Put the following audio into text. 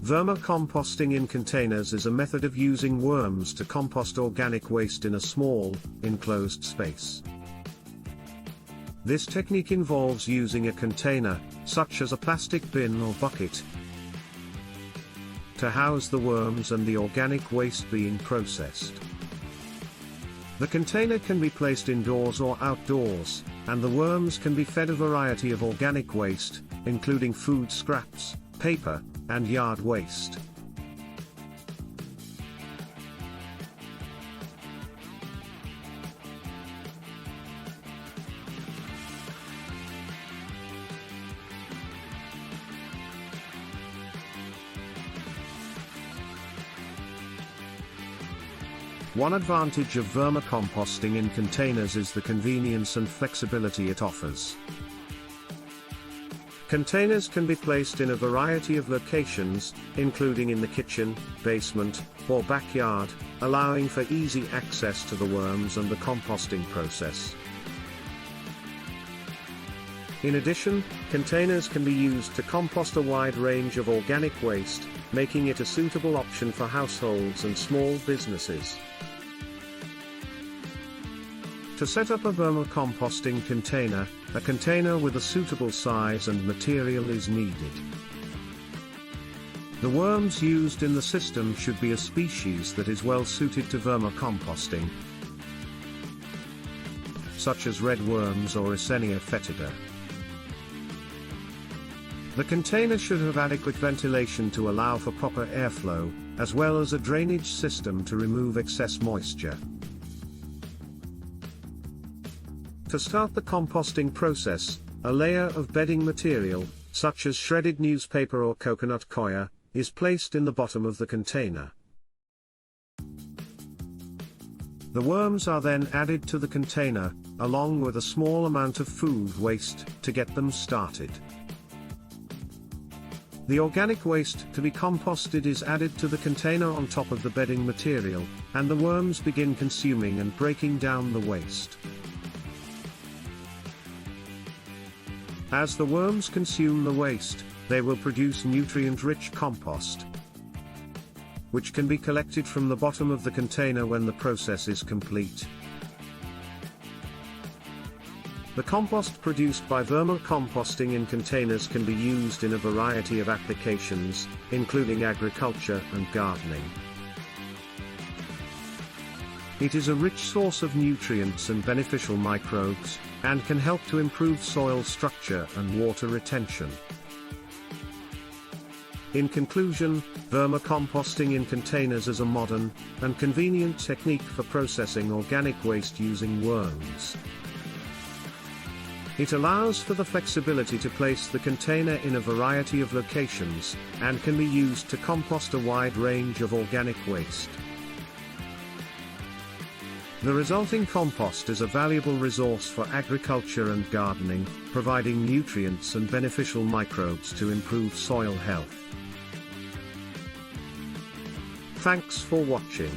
Vermicomposting in containers is a method of using worms to compost organic waste in a small, enclosed space. This technique involves using a container, such as a plastic bin or bucket, to house the worms and the organic waste being processed. The container can be placed indoors or outdoors, and the worms can be fed a variety of organic waste, including food scraps, paper, and yard waste. One advantage of vermicomposting in containers is the convenience and flexibility it offers. Containers can be placed in a variety of locations, including in the kitchen, basement, or backyard, allowing for easy access to the worms and the composting process. In addition, containers can be used to compost a wide range of organic waste, making it a suitable option for households and small businesses. To set up a vermicomposting container, a container with a suitable size and material is needed. The worms used in the system should be a species that is well suited to vermicomposting, such as red worms or Eisenia foetida. The container should have adequate ventilation to allow for proper airflow, as well as a drainage system to remove excess moisture. To start the composting process, a layer of bedding material, such as shredded newspaper or coconut coir, is placed in the bottom of the container. The worms are then added to the container, along with a small amount of food waste, to get them started. The organic waste to be composted is added to the container on top of the bedding material, and the worms begin consuming and breaking down the waste. As the worms consume the waste, they will produce nutrient-rich compost, which can be collected from the bottom of the container when the process is complete. The compost produced by vermicomposting in containers can be used in a variety of applications, including agriculture and gardening. It is a rich source of nutrients and beneficial microbes, and can help to improve soil structure and water retention. In conclusion, vermicomposting in containers is a modern and convenient technique for processing organic waste using worms. It allows for the flexibility to place the container in a variety of locations, and can be used to compost a wide range of organic waste. The resulting compost is a valuable resource for agriculture and gardening, providing nutrients and beneficial microbes to improve soil health. Thanks for watching.